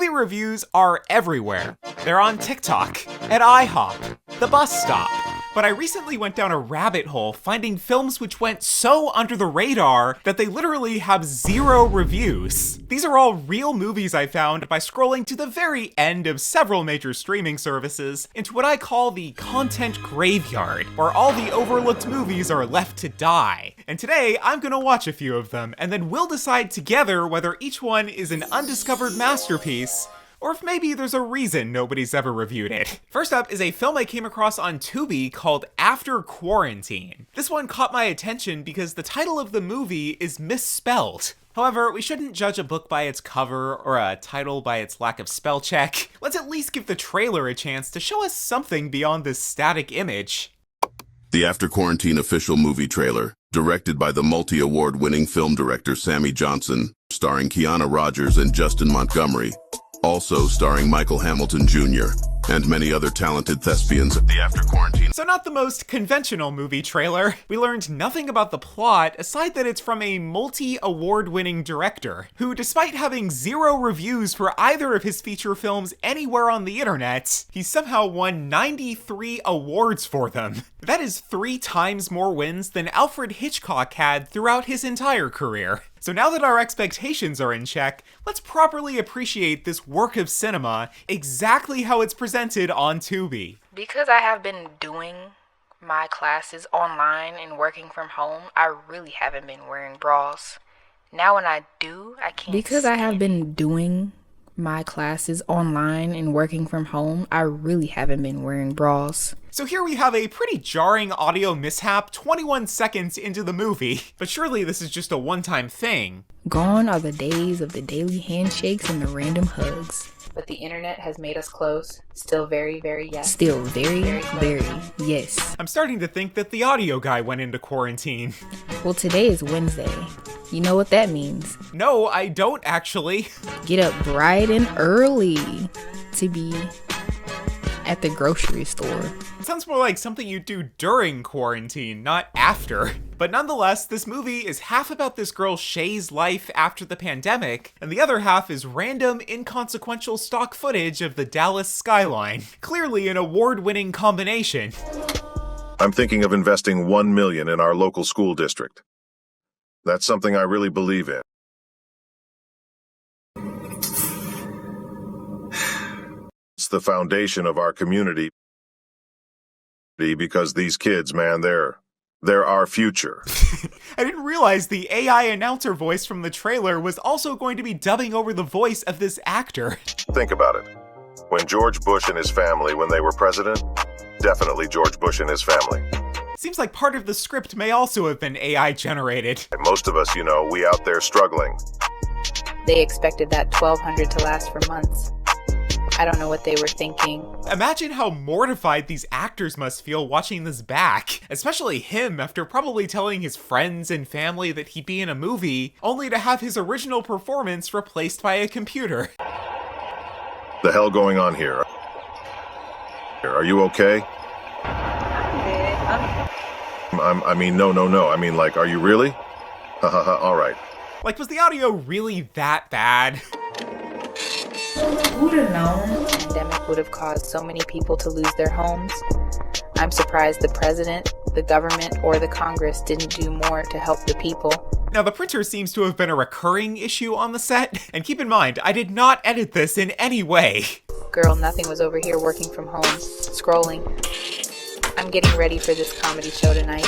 Movie reviews are everywhere. They're on TikTok, at IHOP, the bus stop. But I recently went down a rabbit hole finding films which went so under the radar that they literally have 0 reviews. These are all real movies I found by scrolling to the very end of several major streaming services into what I call the content graveyard, where all the overlooked movies are left to die. And today, I'm gonna watch a few of them, and then we'll decide together whether each one is an undiscovered masterpiece, or if maybe there's a reason nobody's ever reviewed it. First up is a film I came across on Tubi called After Quarantine. This one caught my attention because the title of the movie is misspelled. However, we shouldn't judge a book by its cover or a title by its lack of spell check. Let's at least give the trailer a chance to show us something beyond this static image. The After Quarantine official movie trailer, directed by the multi-award-winning film director Sammy Johnson, starring Kiana Rogers and Justin Montgomery, also starring Michael Hamilton Jr., and many other talented thespians. The After Quarantine. So not the most conventional movie trailer. We learned nothing about the plot, aside that it's from a multi-award-winning director, who despite having 0 reviews for either of his feature films anywhere on the internet, he somehow won 93 awards for them. That is 3 times more wins than Alfred Hitchcock had throughout his entire career. So now that our expectations are in check, let's properly appreciate this work of cinema exactly how it's presented on Tubi. Because I have been doing my classes online and working from home, I really haven't been wearing bras. Now when I do, I can't. Because I have been doing my classes online and working from home, I really haven't been wearing bras. So here we have a pretty jarring audio mishap 21 seconds into the movie, but surely this is just a one-time thing. Gone are the days of the daily handshakes and the random hugs. But the internet has made us close. Still very, very yes. Still very, very yes. I'm starting to think that the audio guy went into quarantine. Well, today is Wednesday. You know what that means? No, I don't actually. Get up bright and early to be at the grocery store. It sounds more like something you do during quarantine, not after. But nonetheless, this movie is half about this girl Shay's life after the pandemic, and the other half is random, inconsequential stock footage of the Dallas skyline. Clearly an award-winning combination. I'm thinking of investing $1 million in our local school district. That's something I really believe in. It's the foundation of our community because these kids, man, they're our future. I didn't realize the AI announcer voice from the trailer was also going to be dubbing over the voice of this actor. Think about it. When George Bush and his family, when they were president, definitely George Bush and his family. Seems like part of the script may also have been AI generated. And most of us, we out there struggling. They expected that 1,200 to last for months. I don't know what they were thinking. Imagine how mortified these actors must feel watching this back. Especially him, after probably telling his friends and family that he'd be in a movie, only to have his original performance replaced by a computer. The hell going on here? Are you okay? No. I mean, like, are you really? All right. Like, was the audio really that bad? Who would have known the pandemic would have caused so many people to lose their homes? I'm surprised the president, the government, or the Congress didn't do more to help the people. Now, the printer seems to have been a recurring issue on the set, and keep in mind, I did not edit this in any way. Girl, nothing was over here working from home, scrolling. I'm getting ready for this comedy show tonight.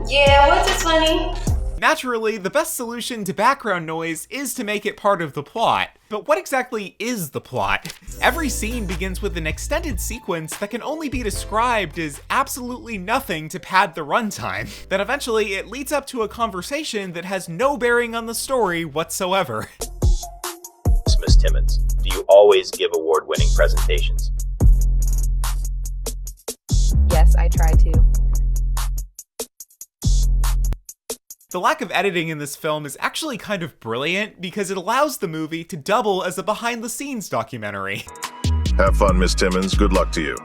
Yeah, what's it funny? Naturally, the best solution to background noise is to make it part of the plot. But what exactly is the plot? Every scene begins with an extended sequence that can only be described as absolutely nothing to pad the runtime. Then eventually it leads up to a conversation that has no bearing on the story whatsoever. Miss Timmons, do you always give award-winning presentations? Yes, I try to. The lack of editing in this film is actually kind of brilliant because it allows the movie to double as a behind-the-scenes documentary. Have fun, Miss Timmons. Good luck to you.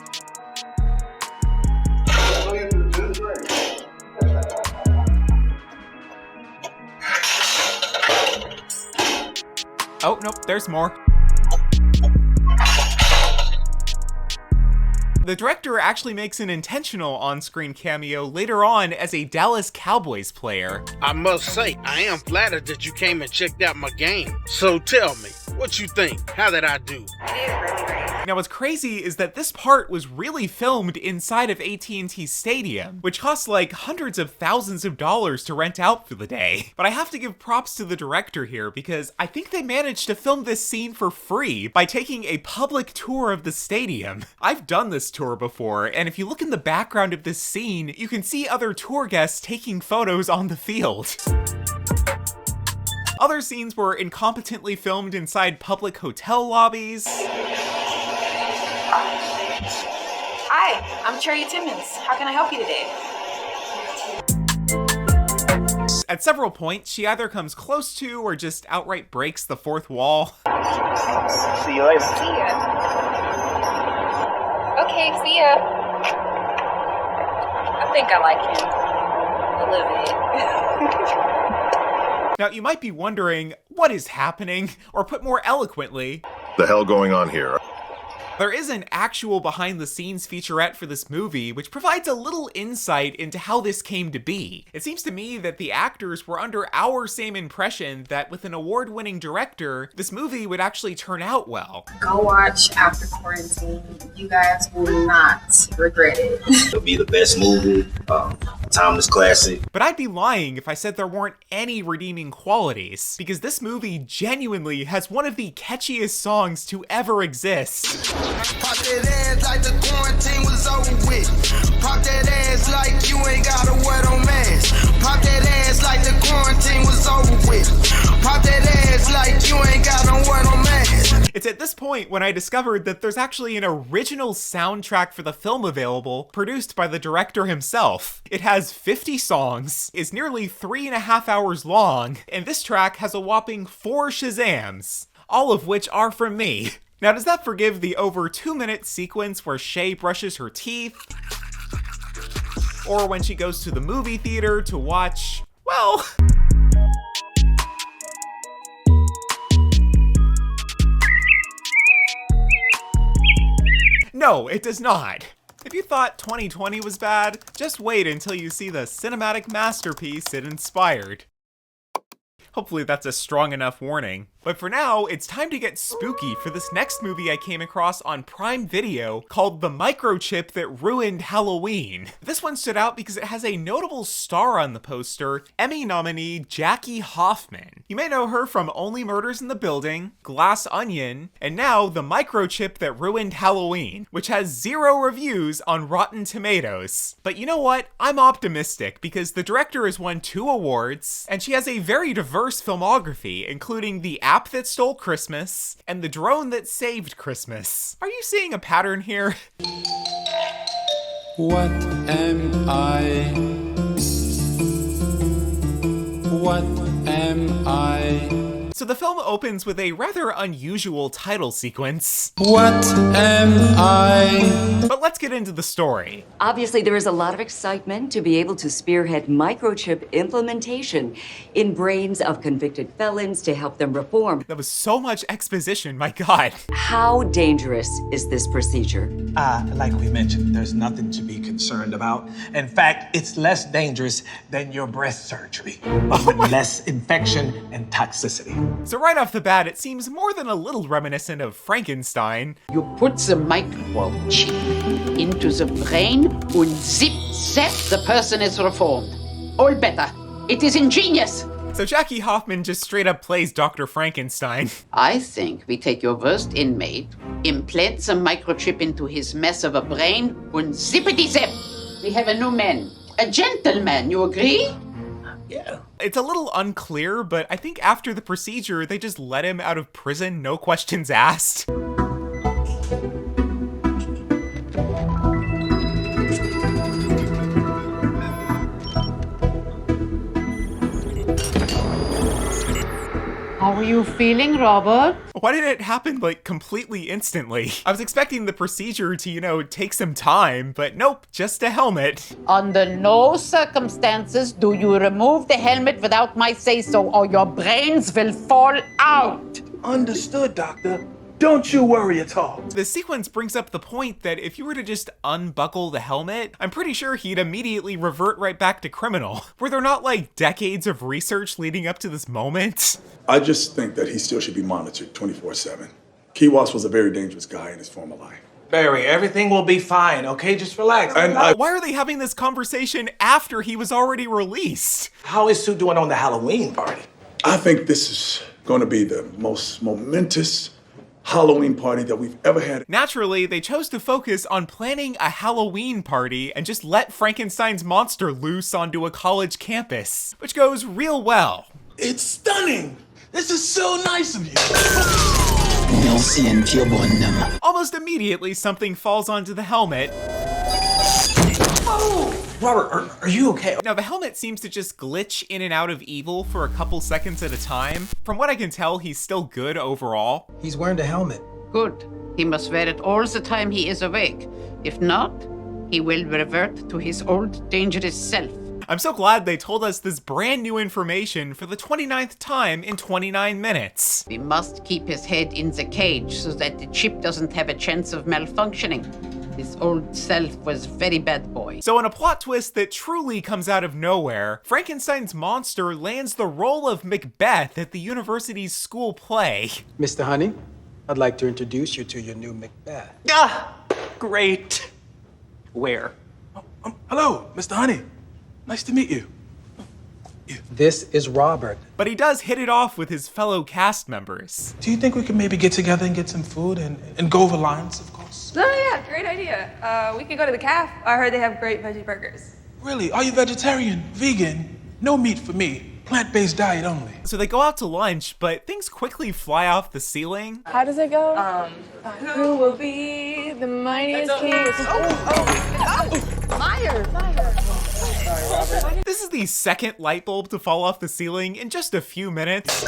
Oh, nope, there's more. The director actually makes an intentional on-screen cameo later on as a Dallas Cowboys player. I must say, I am flattered that you came and checked out my game. So tell me, what you think? How did I do? You did really great. Now what's crazy is that this part was really filmed inside of AT&T Stadium, which costs like hundreds of thousands of dollars to rent out for the day. But I have to give props to the director here because I think they managed to film this scene for free by taking a public tour of the stadium. I've done this tour before, and if you look in the background of this scene, you can see other tour guests taking photos on the field. Other scenes were incompetently filmed inside public hotel lobbies. Hi, I'm Cherry Timmons. How can I help you today? At several points, she either comes close to or just outright breaks the fourth wall. See you later. See ya. Okay, see ya. I think I like him. A little bit. Now, you might be wondering, what is happening? Or put more eloquently, The hell going on here? there is an actual behind-the-scenes featurette for this movie, which provides a little insight into how this came to be. It seems to me that the actors were under our same impression that with an award-winning director, this movie would actually turn out well. Go watch After Quarantine. You guys will not regret it. It'll be the best movie, timeless classic. But I'd be lying if I said there weren't any redeeming qualities, because this movie genuinely has one of the catchiest songs to ever exist. Pop that ass like the quarantine was over with. Pop that ass like you ain't gotta wear no mask. Pop that ass like the quarantine was over with. Pop that ass like you ain't gotta wear no mask. It's at this point when I discovered that there's actually an original soundtrack for the film available, produced by the director himself. It has 50 songs, is nearly 3.5 hours long, and this track has a whopping 4 Shazams, all of which are from me. Now, does that forgive the over 2-minute sequence where Shay brushes her teeth? Or when she goes to the movie theater to watch, well... No, it does not. If you thought 2020 was bad, just wait until you see the cinematic masterpiece it inspired. Hopefully that's a strong enough warning. But for now, it's time to get spooky for this next movie I came across on Prime Video called The Microchip That Ruined Halloween. This one stood out because it has a notable star on the poster, Emmy nominee Jackie Hoffman. You may know her from Only Murders in the Building, Glass Onion, and now The Microchip That Ruined Halloween, which has 0 reviews on Rotten Tomatoes. But you know what? I'm optimistic because the director has won 2 awards, and she has a very diverse filmography, including The App That Stole Christmas and The Drone That Saved Christmas. Are you seeing a pattern here? What am I? What am I? So the film opens with a rather unusual title sequence. What am I? But let's get into the story. Obviously, there is a lot of excitement to be able to spearhead microchip implementation in brains of convicted felons to help them reform. That was so much exposition, my god. How dangerous is this procedure? Like we mentioned, there's nothing to be concerned about. In fact, it's less dangerous than your breast surgery, but with less infection and toxicity. So right off the bat, it seems more than a little reminiscent of Frankenstein. You put the microchip into the brain and zip zap, the person is reformed. All better. It is ingenious. So Jackie Hoffman just straight up plays Dr. Frankenstein. I think we take your worst inmate, implant the microchip into his mess of a brain, and zippity zap. We have a new man. A gentleman, you agree? Yeah. It's a little unclear, but I think after the procedure, they just let him out of prison, no questions asked. How are you feeling, Robert? Why did it happen, like, completely instantly? I was expecting the procedure to, take some time, but nope, just a helmet. Under no circumstances do you remove the helmet without my say-so, or your brains will fall out. Understood, Doctor. Don't you worry at all. The sequence brings up the point that if you were to just unbuckle the helmet, I'm pretty sure he'd immediately revert right back to criminal. Were there not like decades of research leading up to this moment? I just think that he still should be monitored 24/7. Kiwas was a very dangerous guy in his former life. Barry, everything will be fine, okay? Just relax. Why are they having this conversation after he was already released? How is Sue doing on the Halloween party? I think this is going to be the most momentous Halloween party that we've ever had. Naturally, they chose to focus on planning a Halloween party and just let Frankenstein's monster loose onto a college campus, which goes real well. It's stunning! This is so nice of you! Almost immediately, something falls onto the helmet. Oh! Robert, are you okay? Now, the helmet seems to just glitch in and out of evil for a couple seconds at a time. From what I can tell, he's still good overall. He's wearing the helmet. Good. He must wear it all the time he is awake. If not, he will revert to his old dangerous self. I'm so glad they told us this brand new information for the 29th time in 29 minutes. We must keep his head in the cage so that the chip doesn't have a chance of malfunctioning. His old self was very bad boy. So in a plot twist that truly comes out of nowhere, Frankenstein's monster lands the role of Macbeth at the university's school play. Mr. Honey, I'd like to introduce you to your new Macbeth. Ah, great. Where? Hello, Mr. Honey. Nice to meet you. This is Robert. But he does hit it off with his fellow cast members. Do you think we could maybe get together and get some food and go over lines, of course? Oh yeah, great idea. We could go to the caf. I heard they have great veggie burgers. Really? Are you vegetarian? Vegan? No meat for me. Plant-based diet only. So they go out to lunch, but things quickly fly off the ceiling. How does it go? Who will be the mightiest king? Fire! This is the second light bulb to fall off the ceiling in just a few minutes.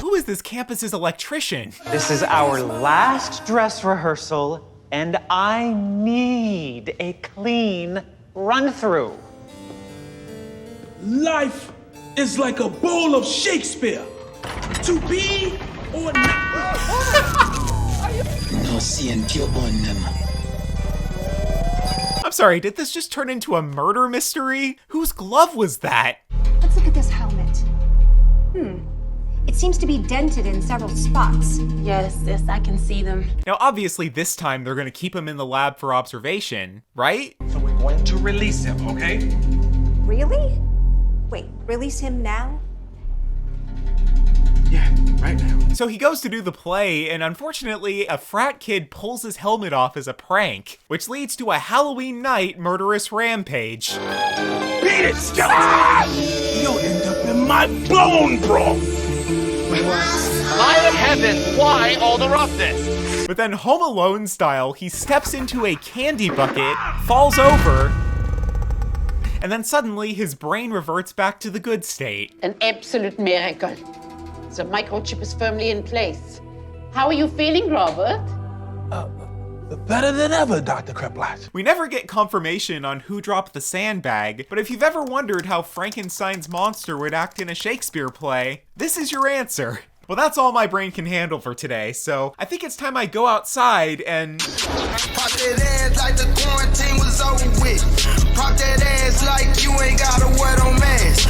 Who is this campus's electrician? This is our last dress rehearsal, and I need a clean run-through. Life is like a bowl of Shakespeare. To be or not. No seeing pure on them. I'm sorry, did this just turn into a murder mystery? Whose glove was that? Let's look at this helmet. It seems to be dented in several spots. Yes, I can see them. Now, obviously, this time they're gonna keep him in the lab for observation, right? So we're going to release him, okay? Really? Wait, release him now? Yeah, right now. So he goes to do the play, and unfortunately, a frat kid pulls his helmet off as a prank, which leads to a Halloween night murderous rampage. Beat it, skeleton! You'll end up in my bone broth! Light of heaven, why all the roughness? But then Home Alone style, he steps into a candy bucket, falls over, and then suddenly his brain reverts back to the good state. An absolute miracle. The microchip is firmly in place. How are you feeling, Robert? Better than ever, Dr. Kreplach. We never get confirmation on who dropped the sandbag, but if you've ever wondered how Frankenstein's monster would act in a Shakespeare play, this is your answer. Well, that's all my brain can handle for today, so I think it's time I go outside and... Pop that ass like the quarantine was over with. Pop that ass like you ain't got a wet on mask.